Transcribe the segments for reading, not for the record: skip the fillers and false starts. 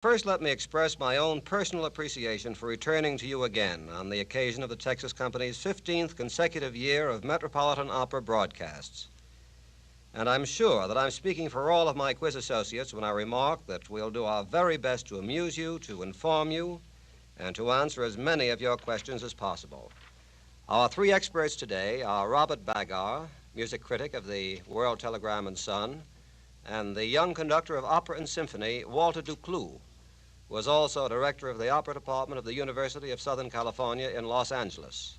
First, let me express my own personal appreciation for returning to you again on the occasion of the Texas Company's 15th consecutive year of Metropolitan Opera broadcasts. And I'm sure that I'm speaking for all of my quiz associates when I remark that we'll do our very best to amuse you, to inform you, and to answer as many of your questions as possible. Our three experts today are Robert Bagar, music critic of the World Telegram and Sun, and the young conductor of opera and symphony, Walter Ducloux, who was also director of the opera department of the University of Southern California in Los Angeles.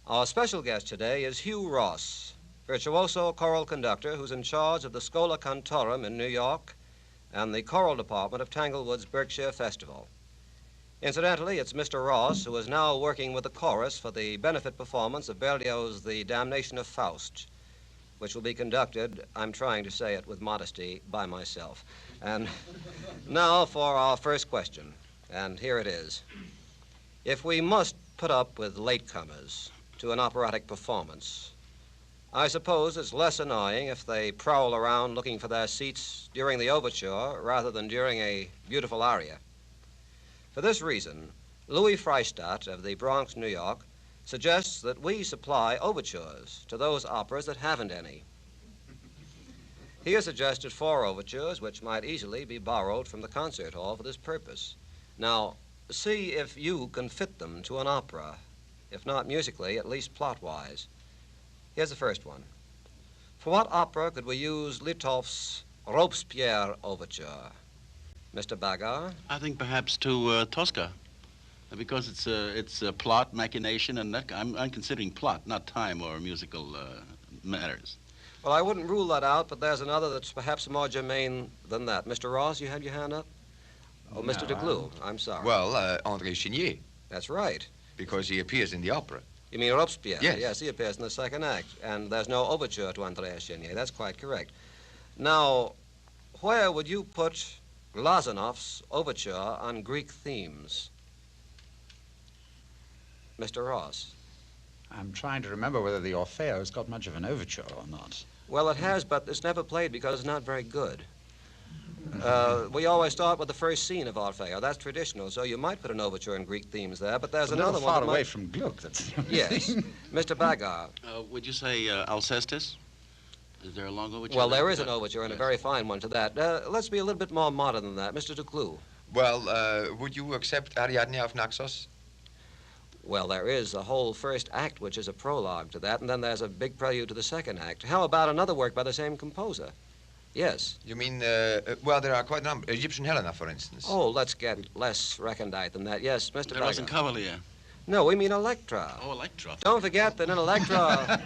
Our special guest today is Hugh Ross, virtuoso choral conductor who's in charge of the Schola Cantorum in New York and the choral department of Tanglewood's Berkshire Festival. Incidentally, it's Mr. Ross who is now working with the chorus for the benefit performance of Berlioz's The Damnation of Faust, which will be conducted, I'm trying to say it with modesty, by myself. And now for our first question, and here it is. If we must put up with latecomers to an operatic performance, I suppose it's less annoying if they prowl around looking for their seats during the overture rather than during a beautiful aria. For this reason, Louis Freistadt of the Bronx, New York, suggests that we supply overtures to those operas that haven't any. He has suggested 4 overtures which might easily be borrowed from the concert hall for this purpose. Now, see if you can fit them to an opera, if not musically, at least plot-wise. Here's the first one. For what opera could we use Litov's Robespierre overture? Mr. Bagar? I think perhaps to Tosca, because it's a plot, machination, and that, I'm considering plot, not time or musical matters. Well, I wouldn't rule that out, but there's another that's perhaps more germane than that. Mr. Ross, you had your hand up? Oh, No, Mr. Ducloux, I'm sorry. Well, Andréa Chenier, That's right. because he appears in the opera. You mean Robespierre? Yes. Yes, he appears in the second act, and there's no overture to Andréa Chenier. That's quite correct. Now, where would you put Glazanov's overture on Greek themes? Mr. Ross? I'm trying to remember whether the Orfeo's got much of an overture or not. Well, it has, but it's never played because it's not very good. We always start with the first scene of Orfeo. That's traditional, so you might put an overture in Greek themes there, but there's It's a another little one far that away might... from Gluck, that's... Yes. Mr. Bagar. Would you say Alcestis? Is there a long overture? Well, there? there is an overture and a Yes. very fine one to that. Let's be a little bit more modern than that. Mr. Ducloux. Well, would you accept Ariadne of Naxos? Well, there is a whole first act, which is a prologue to that, and then there's a big prelude to the second act. How about another work by the same composer? Yes. You mean, well, there are quite a number. Egyptian Helena, for instance. Oh, let's get less recondite than that. Yes, Mr. There wasn't Bagar. Cavalier. No, we mean Electra. Oh, Electra. Don't forget that in Electra,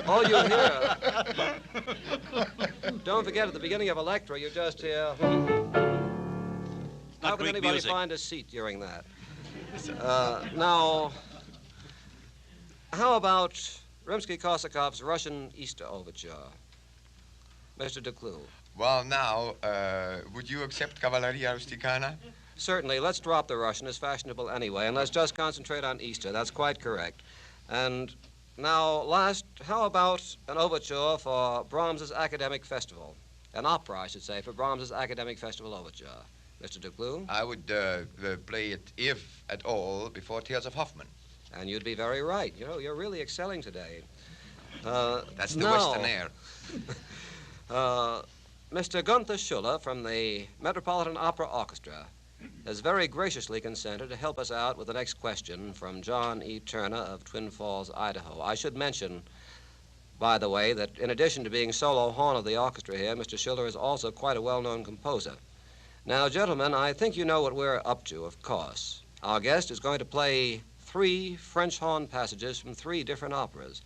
all you hear... Don't forget, at the beginning of Electra, you just hear... How can Greek anybody music. find a seat during that? Now, how about Rimsky-Korsakov's Russian Easter Overture? Mr. Ducloux. Well, now, would you accept Cavalleria Rusticana? Certainly. Let's drop the Russian. It's fashionable anyway, and let's just concentrate on Easter. That's quite correct. And now, last, how about an overture for Brahms's Academic Festival? An opera, I should say, for Brahms's Academic Festival Overture. Mr. Ducloux? I would play it, if at all, before Tales of Hoffman. And you'd be very right. You know, you're really excelling today. That's the now, Western air. Mr. Gunther Schuller from the Metropolitan Opera Orchestra has very graciously consented to help us out with the next question from John E. Turner of Twin Falls, Idaho. I should mention, by the way, that in addition to being solo horn of the orchestra here, Mr. Schuller is also quite a well-known composer. Now, gentlemen, I think you know what we're up to, of course. Our guest is going to play 3 French horn passages from 3 different operas.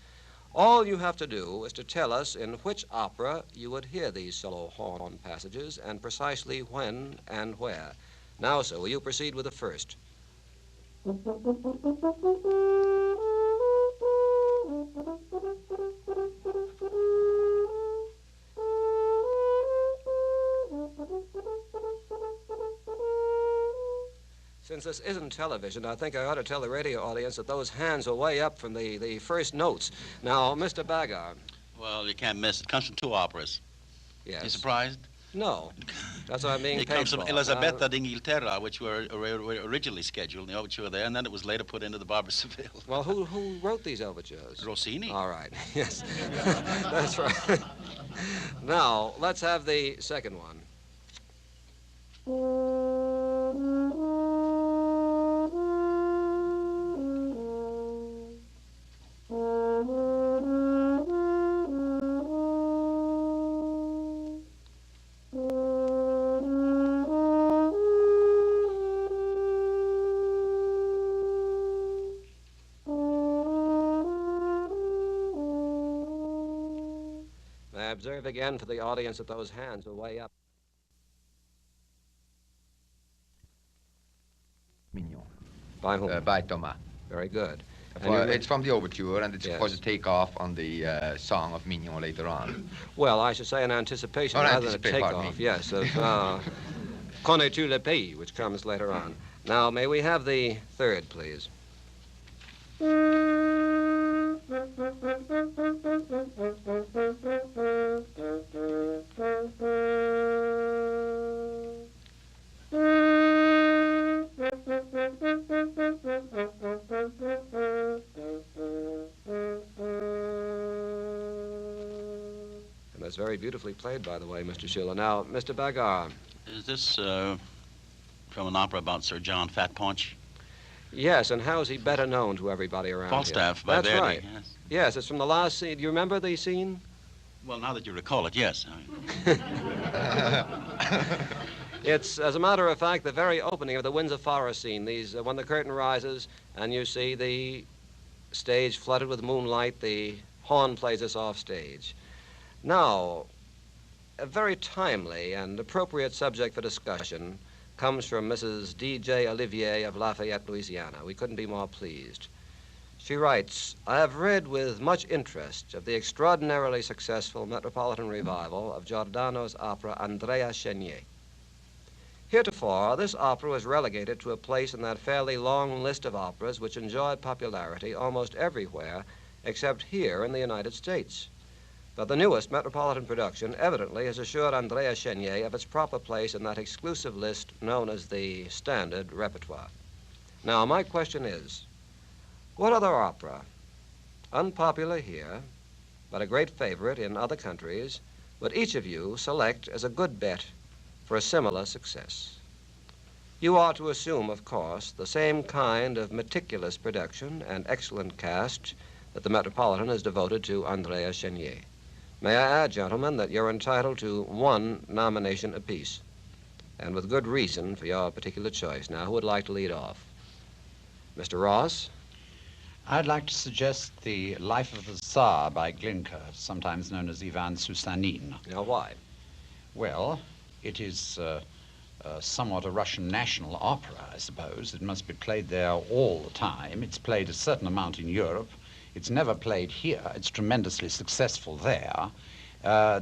All you have to do is to tell us in which opera you would hear these solo horn passages and precisely when and where. Now, sir, will you proceed with the first? Since this isn't television, I think I ought to tell the radio audience that those hands are way up from the first notes. Now, Mr. Bagar. Well, you can't miss it. Comes from 2 operas. Yes. You surprised? No. That's what I'm being It paid comes for. from Elisabetta d'Inghilterra, which were originally scheduled, the overture there, and then it was later put into the Barber Seville. Well, who wrote these overtures? Rossini. All right, yes. That's right. Now, let's have the second one. I observe again for the audience that those hands are way up. Mignon. By whom? By Thomas. Very good. It's from the overture, and it's Yes. of course a takeoff on the song of Mignon later on. Well, I should say an anticipation rather than a takeoff. Yes, of Connais-tu le pays, which comes later on. Now, may we have the third, please? And that's very beautifully played, by the way, Mr. Schiller. Now, Mr. Bagar. Is this from an opera about Sir John Fat Paunch? Yes, and how is he better known to everybody around Falstaff here? by That's Verdi. right. Yes. Yes, it's from the last scene. Do you remember the scene? Well, now that you recall it, yes. It's, as a matter of fact, the very opening of the Windsor Forest scene. When the curtain rises and you see the stage flooded with moonlight, the horn plays us off stage. Now, a very timely and appropriate subject for discussion comes from Mrs. D.J. Olivier of Lafayette, Louisiana. We couldn't be more pleased. She writes, I have read with much interest of the extraordinarily successful Metropolitan revival of Giordano's opera Andréa Chenier. Heretofore, this opera was relegated to a place in that fairly long list of operas which enjoyed popularity almost everywhere except here in the United States. But the newest Metropolitan production evidently has assured Andréa Chenier of its proper place in that exclusive list known as the standard repertoire. Now, my question is, what other opera, unpopular here, but a great favorite in other countries, would each of you select as a good bet for a similar success? You are to assume, of course, the same kind of meticulous production and excellent cast that the Metropolitan has devoted to Andréa Chenier. May I add, gentlemen, that you're entitled to one nomination apiece, and with good reason for your particular choice. Now, who would like to lead off? Mr. Ross? I'd like to suggest The Life of the Tsar by Glinka, sometimes known as Ivan Susanin. Now, why? Well, it is somewhat a Russian national opera, I suppose. It must be played there all the time. It's played a certain amount in Europe. It's never played here. It's tremendously successful there.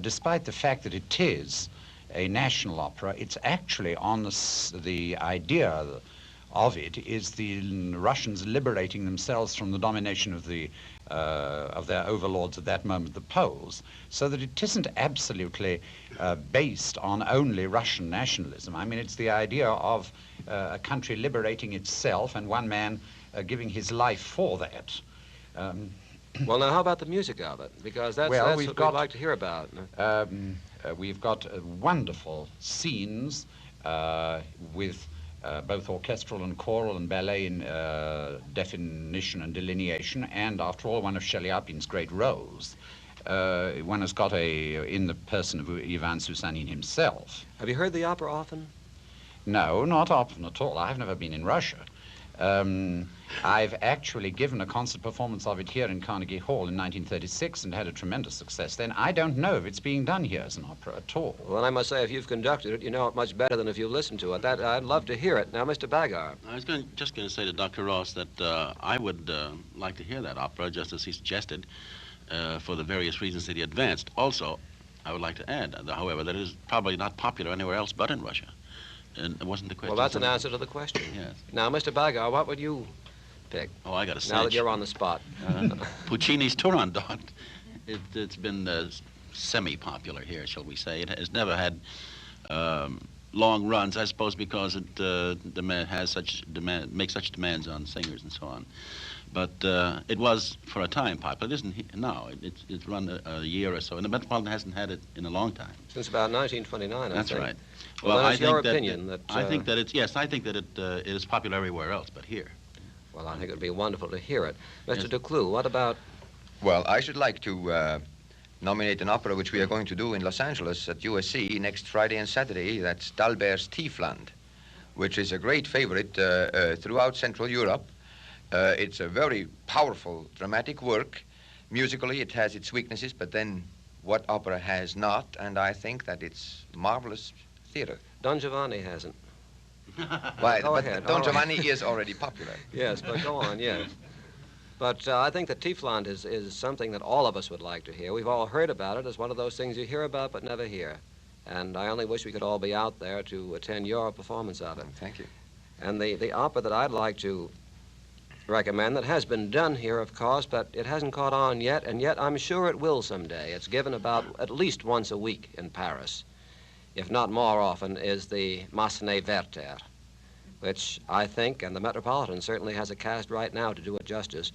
Despite the fact that it is a national opera, it's actually on the idea of it is the Russians liberating themselves from the domination of their overlords at that moment, the Poles, so that it isn't absolutely based on only Russian nationalism. I mean, it's the idea of a country liberating itself and one man giving his life for that. Well, now, how about the music of it? Because that's what we'd like to hear about. We've got wonderful scenes with both orchestral and choral and ballet in definition and delineation, and after all, one of Chelyabin's great roles. One has got in the person of Ivan Susanin himself. Have you heard the opera often? No, not often at all. I've never been in Russia. I've actually given a concert performance of it here in Carnegie Hall in 1936 and had a tremendous success then. I don't know if it's being done here as an opera at all. Well, I must say, if you've conducted it, you know it much better than if you've listened to it. I'd love to hear it. Now, Mr. Bagar. I was just going to say to Dr. Ross that I would like to hear that opera, just as he suggested, for the various reasons that he advanced. Also, I would like to add, however, that it is probably not popular anywhere else but in Russia. And it wasn't the question. Well, that's an answer to the question. Yes. Now, Mr. Bagar, what would you pick? Oh, I got to say. Now that you're on the spot. Puccini's Turandot. It's been semi-popular here, shall we say. It has never had long runs, I suppose, because it makes such demands on singers and so on. But it was for a time popular. It isn't now. It's run a year or so, and the Metropolitan hasn't had it in a long time. Since about 1929, I That's think. right. Well, I it's think your that opinion that... I think that it is popular everywhere else, but here. Well, I think it would be wonderful to hear it. Mr. Yes. Ducloux, what about... Well, I should like to nominate an opera which we are going to do in Los Angeles at USC next Friday and Saturday. That's D'Albert's Tiefland, which is a great favorite throughout Central Europe. It's a very powerful dramatic work. Musically, it has its weaknesses, but then what opera has not? And I think that it's marvelous theater. Don Giovanni hasn't. Why, Go but ahead. Don All right. Giovanni is already popular. Yes, but go on, yes. But I think that Tiefland is something that all of us would like to hear. We've all heard about it as one of those things you hear about but never hear. And I only wish we could all be out there to attend your performance of it. Thank you. And the opera that I'd like to recommend, that has been done here, of course, but it hasn't caught on yet, and yet I'm sure it will someday. It's given about at least once a week in Paris, if not more often, is the Massenet Werther, which I think, and the Metropolitan certainly has a cast right now to do it justice,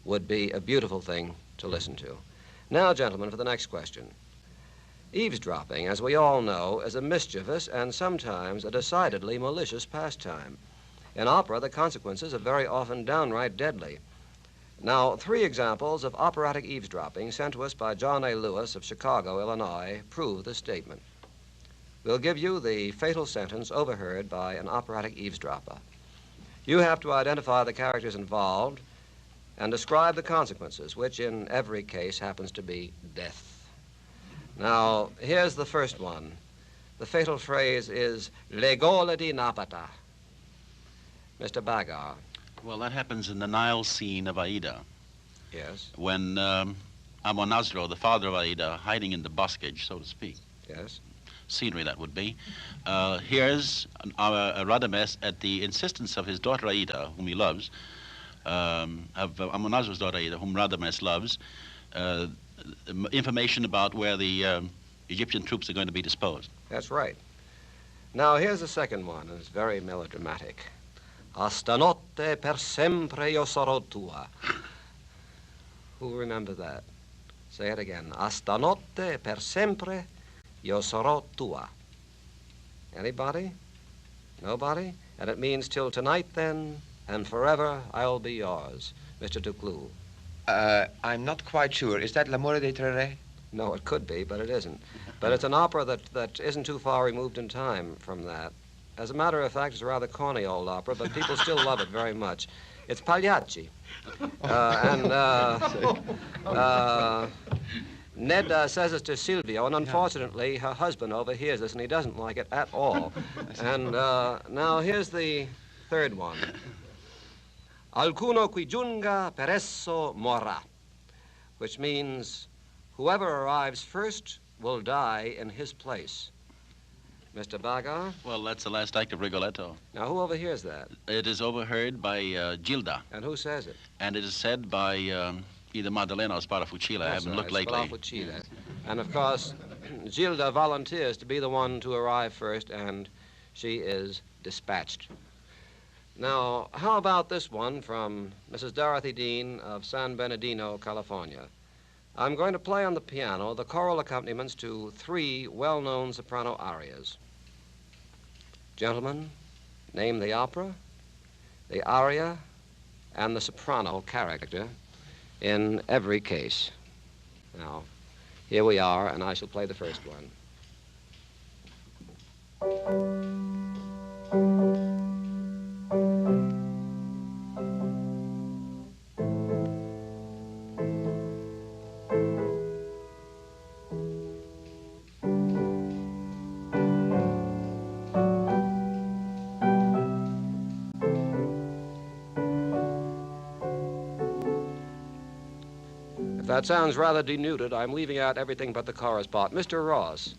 would be a beautiful thing to listen to. Now, gentlemen, for the next question. Eavesdropping, as we all know, is a mischievous and sometimes a decidedly malicious pastime. In opera, the consequences are very often downright deadly. Now, 3 examples of operatic eavesdropping sent to us by John A. Lewis of Chicago, Illinois, prove this statement. We'll give you the fatal sentence overheard by an operatic eavesdropper. You have to identify the characters involved and describe the consequences, which in every case happens to be death. Now, here's the first one. The fatal phrase is "Legole di Napata." Mr. Bagar. Well, that happens in the Nile scene of Aida, Yes, when Amonasro, the father of Aida, hiding in the boskage, so to speak, yes. scenery that would be, hears Radames at the insistence of his daughter Aida, whom he loves, of Amonasro's daughter Aida, whom Radames loves, information about where the Egyptian troops are going to be disposed. That's right. Now, here's the second one, and it's very melodramatic. A stanotte per sempre io sarò tua. Who remembers that? Say it again. A stanotte per sempre io sarò tua. Anybody? Nobody? And it means till tonight, then, and forever I'll be yours. Mr. Ducloux. I'm not quite sure. Is that L'amore dei tre re? No, it could be, but it isn't. But it's an opera that isn't too far removed in time from that. As a matter of fact, it's a rather corny old opera, but people still love it very much. It's Pagliacci. Ned says it to Silvio, and unfortunately, her husband overhears this, and he doesn't like it at all. And now here's the third one. Alcuno qui giunga per esso morrà, which means whoever arrives first will die in his place. Mr. Bagar? Well, that's the last act of Rigoletto. Now, who overhears that? It is overheard by Gilda, And who says it? and it is said by either Maddalena or Sparafucila. I haven't looked lately. Sparafucila. And, of course, Gilda volunteers to be the one to arrive first, and she is dispatched. Now, how about this one from Mrs. Dorothy Dean of San Bernardino, California? I'm going to play on the piano the choral accompaniments to 3 well-known soprano arias. Gentlemen, name the opera, the aria, and the soprano character in every case. Now, here we are, and I shall play the first one. That sounds rather denuded. I'm leaving out everything but the chorus part. Mr. Ross.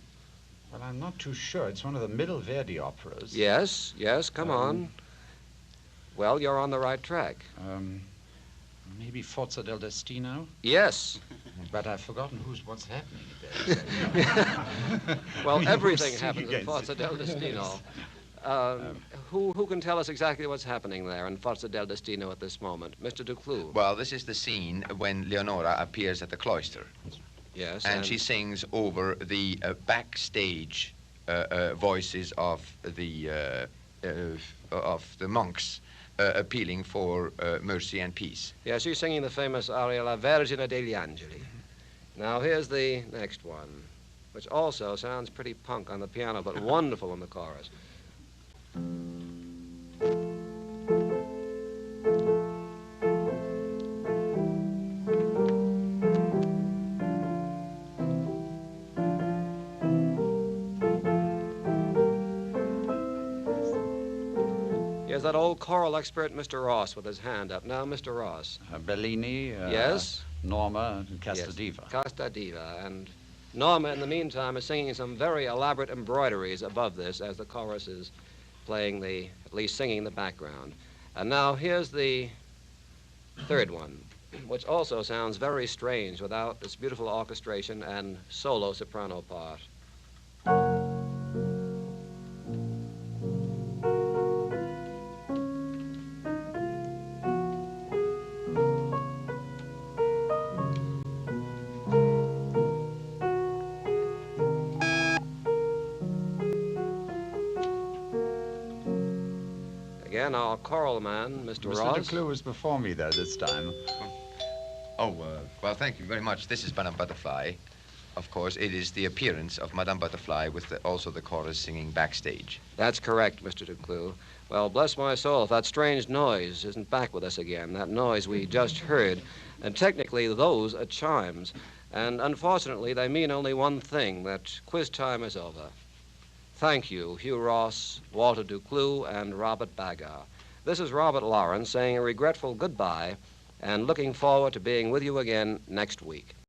Well, I'm not too sure. It's one of the middle Verdi operas. Yes, come on. Well, you're on the right track. Maybe Forza del Destino? Yes. But I've forgotten what's happening there. Well, You everything see happens in against Forza it. del Destino. Who can tell us exactly what's happening there in Forza del Destino at this moment? Mr. Ducloux. Well, this is the scene when Leonora appears at the cloister. Yes. And she sings over the backstage voices of the monks appealing for mercy and peace. Yes, she's singing the famous aria La Vergine degli Angeli. Now, here's the next one, which also sounds pretty punk on the piano, but wonderful in the chorus. Here's that old choral expert, Mr. Ross, with his hand up. Now, Mr. Ross. Bellini, Yes? Norma, and Castadiva. Yes, Castadiva. And Norma, in the meantime, is singing some very elaborate embroideries above this as the chorus is playing at least singing the background. And now here's the third one, which also sounds very strange without this beautiful orchestration and solo soprano part. Again, our choral man, Mr. Ross. Mr. Ducloux was before me, though, this time. Oh, well, thank you very much. This is Madame Butterfly. Of course, it is the appearance of Madame Butterfly with also the chorus singing backstage. That's correct, Mr. Ducloux. Well, bless my soul, if that strange noise isn't back with us again, that noise we just heard. And technically, those are chimes. And unfortunately, they mean only one thing, that quiz time is over. Thank you, Hugh Ross, Walter Ducloux, and Robert Bagar. This is Robert Lawrence saying a regretful goodbye and looking forward to being with you again next week.